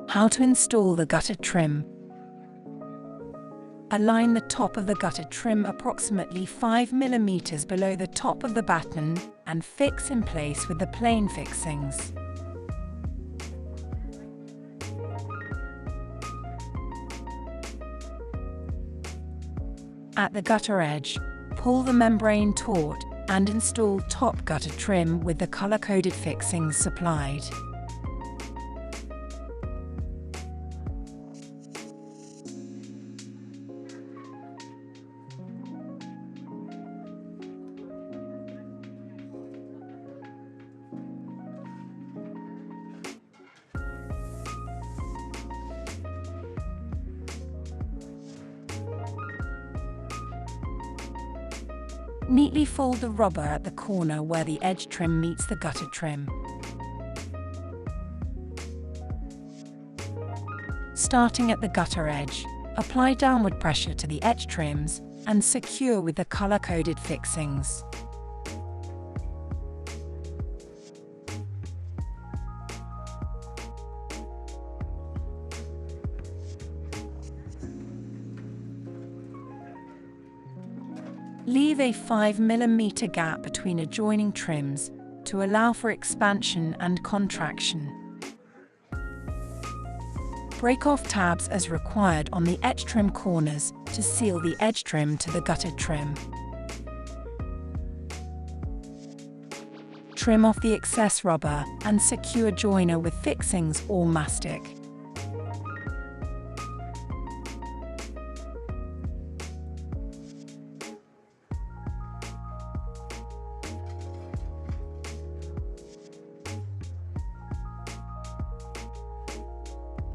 How to install the gutter trim. Align the top of the gutter trim approximately 5 mm below the top of the batten and fix in place with the plain fixings. At the gutter edge, pull the membrane taut and install top gutter trim with the color-coded fixings supplied. Neatly fold the rubber at the corner where the edge trim meets the gutter trim. Starting at the gutter edge, apply downward pressure to the edge trims and secure with the color-coded fixings. Leave a 5 mm gap between adjoining trims to allow for expansion and contraction. Break off tabs as required on the edge trim corners to seal the edge trim to the gutter trim. Trim off the excess rubber and secure joiner with fixings or mastic.